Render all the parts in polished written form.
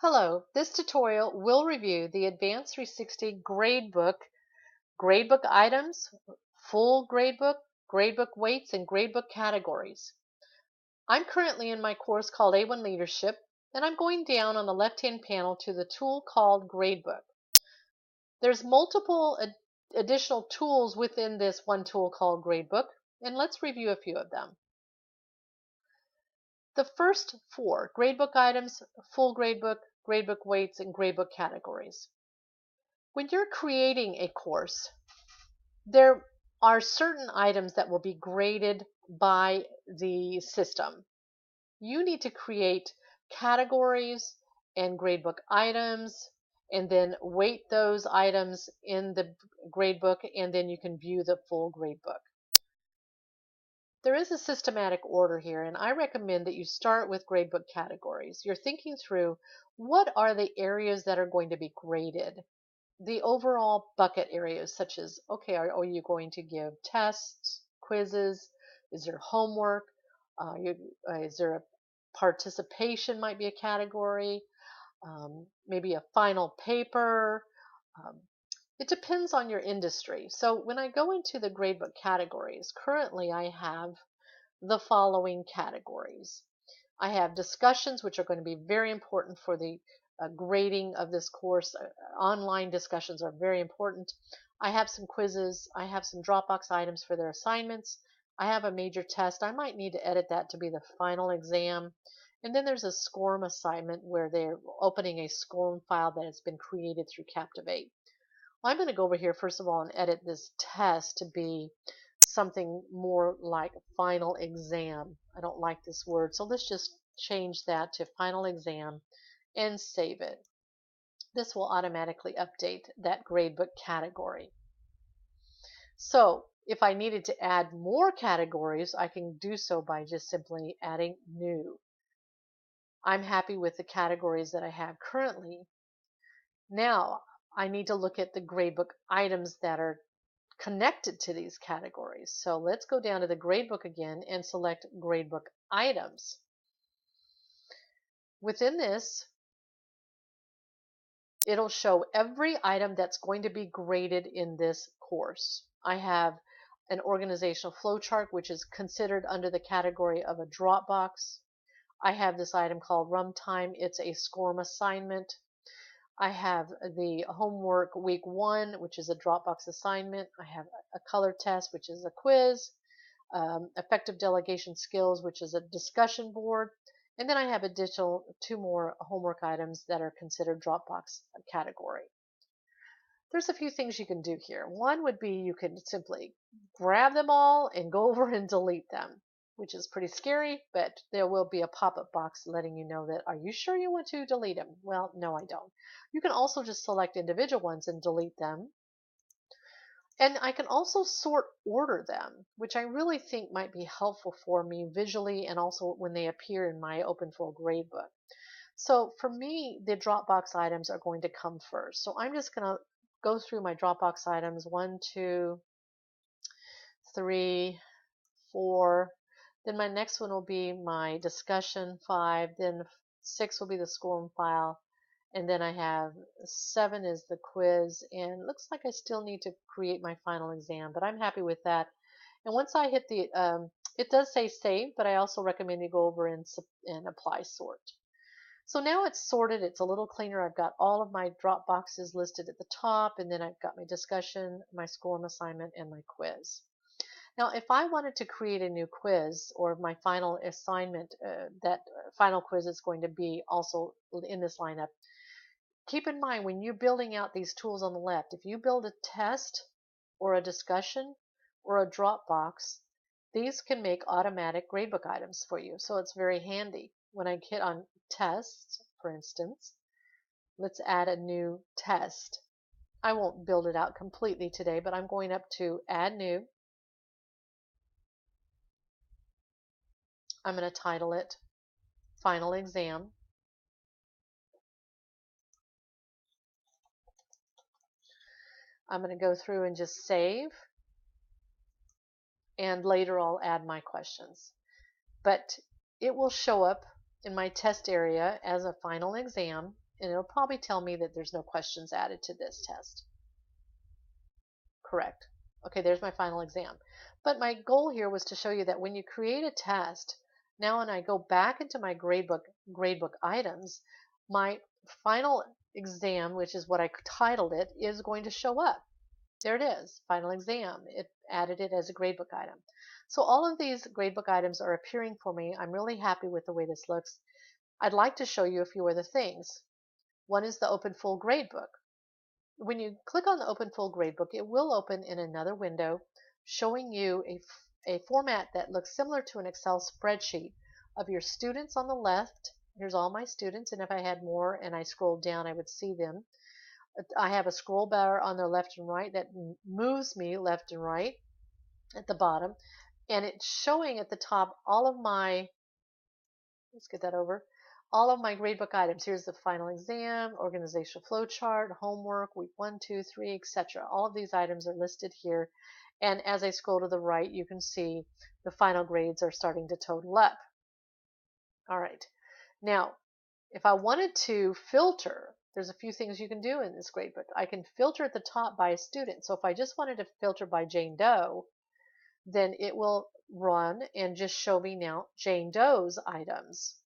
Hello, this tutorial will review the Advance360 gradebook items, full gradebook weights, and gradebook categories. I'm currently in my course called A1 Leadership, and I'm going down on the left-hand panel to the tool called Gradebook. There's multiple additional tools within this one tool called Gradebook, and let's review a few of them. The first four, gradebook items, full gradebook weights, and gradebook categories. When you're creating a course, there are certain items that will be graded by the system. You need to create categories and gradebook items and then weight those items in the gradebook, and then you can view the full gradebook. There is a systematic order here, and I recommend that you start with gradebook categories. You're thinking through what are the areas that are going to be graded, the overall bucket areas, such as, okay, are you going to give tests, quizzes? Is there homework? Is there a participation might be a category? Maybe a final paper? Um, it depends on your industry. So when I go into the gradebook categories, currently I have the following categories. I have discussions, which are going to be very important for the grading of this course. Online discussions are very important. I have some quizzes. I have some Dropbox items for their assignments. I have a major test. I might need to edit that to be the final exam. And then there's a SCORM assignment where they're opening a SCORM file that has been created through Captivate. I'm going to go over here first of all and edit this test to be something more like final exam. I don't like this word, so let's just change that to final exam and save it. This will automatically update that gradebook category. So if I needed to add more categories, I can do so by just simply adding new. I'm happy with the categories that I have currently. Now I need to look at the gradebook items that are connected to these categories. So let's go down to the gradebook again and select gradebook items. Within this, it'll show every item that's going to be graded in this course. I have an organizational flowchart, which is considered under the category of a Dropbox. I have this item called Runtime. It's a SCORM assignment. I have the homework week 1, which is a Dropbox assignment. I have a color test, which is a quiz, effective delegation skills, which is a discussion board. And then I have additional 2 more homework items that are considered Dropbox category. There's a few things you can do here. One would be you can simply grab them all and go over and delete them, which is pretty scary, but there will be a pop-up box letting you know that, are you sure you want to delete them? Well, no, I don't. You can also just select individual ones and delete them. And I can also sort order them, which I really think might be helpful for me visually and also when they appear in my open full gradebook. So for me, the Dropbox items are going to come first. So I'm just going to go through my Dropbox items, 1, 2, 3, 4. Then my next one will be my discussion, 5. Then 6 will be the SCORM file. And then I have 7 is the quiz. And it looks like I still need to create my final exam, but I'm happy with that. And once I hit the, it does say save, but I also recommend you go over and apply sort. So now it's sorted, it's a little cleaner. I've got all of my drop boxes listed at the top, and then I've got my discussion, my SCORM assignment, and my quiz. Now, if I wanted to create a new quiz or my final assignment, that final quiz is going to be also in this lineup. Keep in mind when you're building out these tools on the left, if you build a test or a discussion or a Dropbox, these can make automatic gradebook items for you. So it's very handy. When I hit on tests, for instance, let's add a new test. I won't build it out completely today, but I'm going up to add new. I'm going to title it Final Exam. I'm going to go through and just save, and later I'll add my questions. But it will show up in my test area as a final exam, and it'll probably tell me that there's no questions added to this test. Correct. Okay, there's my final exam. But my goal here was to show you that when you create a test, now when I go back into my gradebook items, my final exam, which is what I titled it, is going to show up. There it is, final exam. It added it as a gradebook item. So all of these gradebook items are appearing for me. I'm really happy with the way this looks. I'd like to show you a few other things. One is the Open Full Gradebook. When you click on the Open Full Gradebook, it will open in another window showing you a format that looks similar to an Excel spreadsheet of your students on the left. Here's all my students, and if I had more and I scrolled down, I would see them. I have a scroll bar on the left and right that moves me left and right at the bottom, and it's showing at the top all of my, let's get that over, all of my gradebook items. Here's the final exam, organizational flow chart, homework, week 1, 2, 3, etc. All of these items are listed here, and as I scroll to the right, you can see the final grades are starting to total up. All right, now if I wanted to filter, there's a few things you can do in this gradebook. I can filter at the top by a student. So if I just wanted to filter by Jane Doe, then it will run and just show me now Jane Doe's items.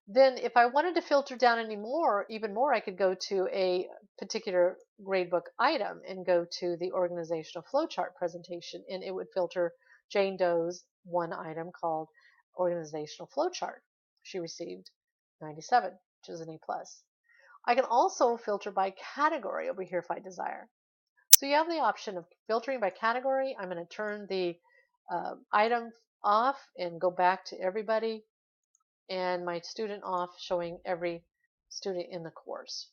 Then if I wanted to filter down even more, I could go to a particular gradebook item and go to the organizational flowchart presentation, and it would filter Jane Doe's one item called organizational flowchart. She received 97, which is an A+. I can also filter by category over here if I desire. So you have the option of filtering by category. I'm going to turn the item off and go back to everybody, and my student off, showing every student in the course.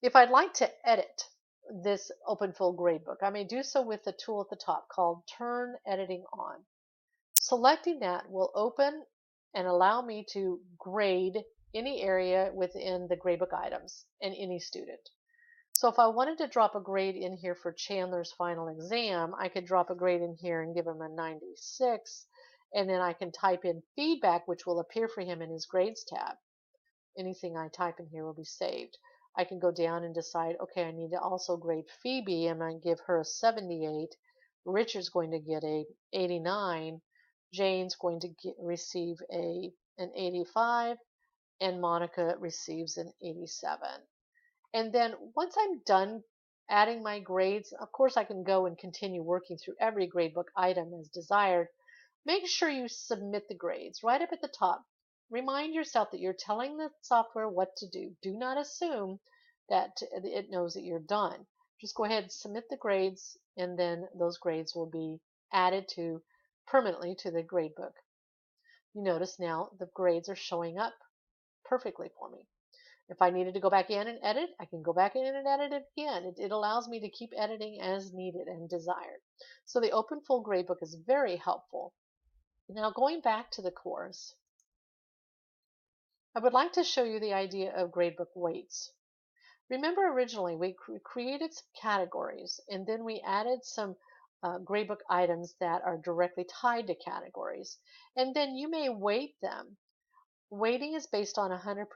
If I'd like to edit this Open Full Gradebook, I may do so with the tool at the top called Turn Editing On. Selecting that will open and allow me to grade any area within the gradebook items and any student. So if I wanted to drop a grade in here for Chandler's final exam, I could drop a grade in here and give him a 96, and then I can type in feedback, which will appear for him in his grades tab. Anything I type in here will be saved. I can go down and decide, okay, I need to also grade Phoebe, and I'm going to give her a 78. Richard's going to get a 89. Jane's going to receive an 85, and Monica receives an 87. And then once I'm done adding my grades, of course I can go and continue working through every gradebook item as desired. Make sure you submit the grades right up at the top. Remind yourself that you're telling the software what to do. Do not assume that it knows that you're done. Just go ahead and submit the grades, and then those grades will be added to permanently to the gradebook. You notice now the grades are showing up perfectly for me. If I needed to go back in and edit, I can go back in and edit it again. It allows me to keep editing as needed and desired. So the Open Full Gradebook is very helpful. Now going back to the course, I would like to show you the idea of gradebook weights. Remember originally we created some categories, and then we added some gradebook items that are directly tied to categories. And then you may weight them. Weighting is based on 100%.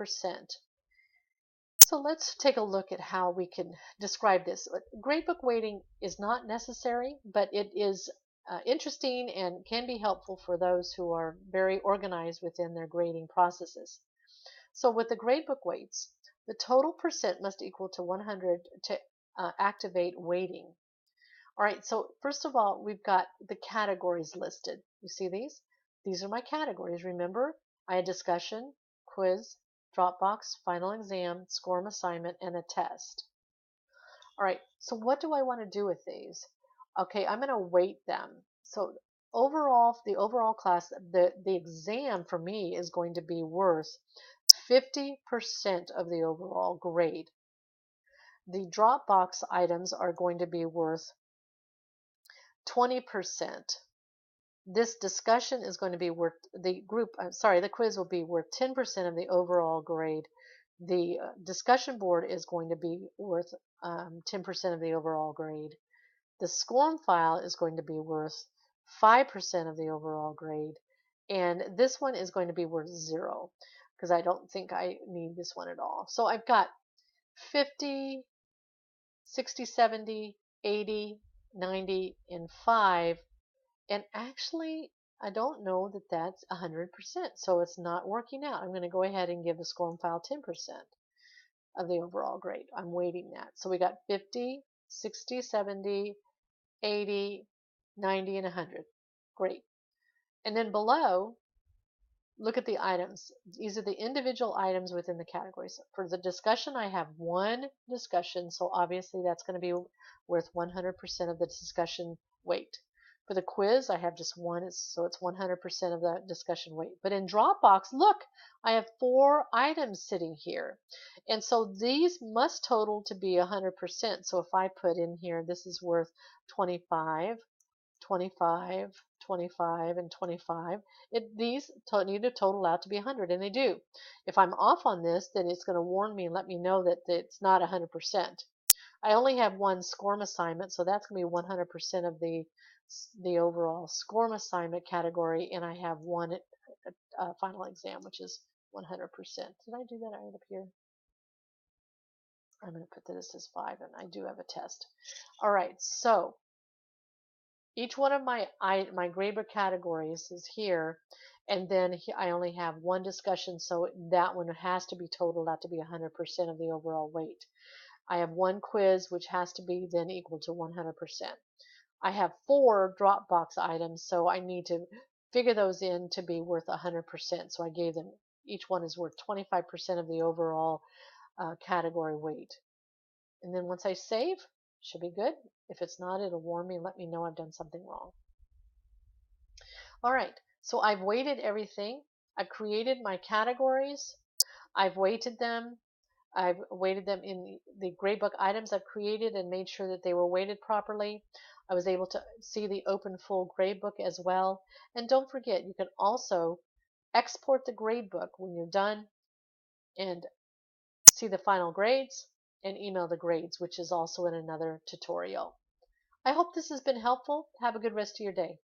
So let's take a look at how we can describe this. Gradebook weighting is not necessary, but it is interesting and can be helpful for those who are very organized within their grading processes. So with the gradebook weights, the total percent must equal to 100 to activate weighting. All right, so first of all, we've got the categories listed. You see these? These are my categories. Remember, I had discussion, quiz, Dropbox, final exam, SCORM assignment, and a test. All right, so what do I want to do with these? Okay, I'm going to weight them. So overall, the overall class, the exam for me is going to be worth 50% of the overall grade. The Dropbox items are going to be worth 20%. This discussion is going to be worth, the quiz will be worth 10% of the overall grade. The discussion board is going to be worth 10% of the overall grade. The SCORM file is going to be worth 5% of the overall grade. And this one is going to be worth 0. because I don't think I need this one at all. So I've got 50, 60, 70, 80, 90, and 5. And actually, I don't know that that's 100%. So it's not working out. I'm going to go ahead and give the SCORM file 10% of the overall grade. I'm weighting that. So we got 50, 60, 70, 80, 90, and 100. Great. And then below, look at the items. These are the individual items within the categories. For the discussion, I have one discussion, so obviously that's going to be worth 100% of the discussion weight. For the quiz, I have just one, so it's 100% of the discussion weight. But in Dropbox, look, I have 4 items sitting here. And so these must total to be 100%. So if I put in here, this is worth 25, 25, 25, and 25. These need to total out to be 100, and they do. If I'm off on this, then it's going to warn me and let me know that it's not 100%. I only have one SCORM assignment, so that's going to be 100% of the overall SCORM assignment category, and I have one final exam, which is 100%. Did I do that right up here? I'm going to put this as 5, and I do have a test. All right, so each one of my gradebook categories is here, and then I only have one discussion, so that one has to be totaled out to be 100% of the overall weight. I have one quiz, which has to be then equal to 100%. I have 4 Dropbox items, so I need to figure those in to be worth 100%. So I gave them, each one is worth 25% of the overall category weight. And then once I save, should be good. If it's not, it'll warn me and let me know I've done something wrong. All right, so I've weighted everything. I've created my categories. I've weighted them. I've weighted them in the gradebook items I've created and made sure that they were weighted properly. I was able to see the open full gradebook as well. And don't forget, you can also export the gradebook when you're done and see the final grades and email the grades, which is also in another tutorial. I hope this has been helpful. Have a good rest of your day.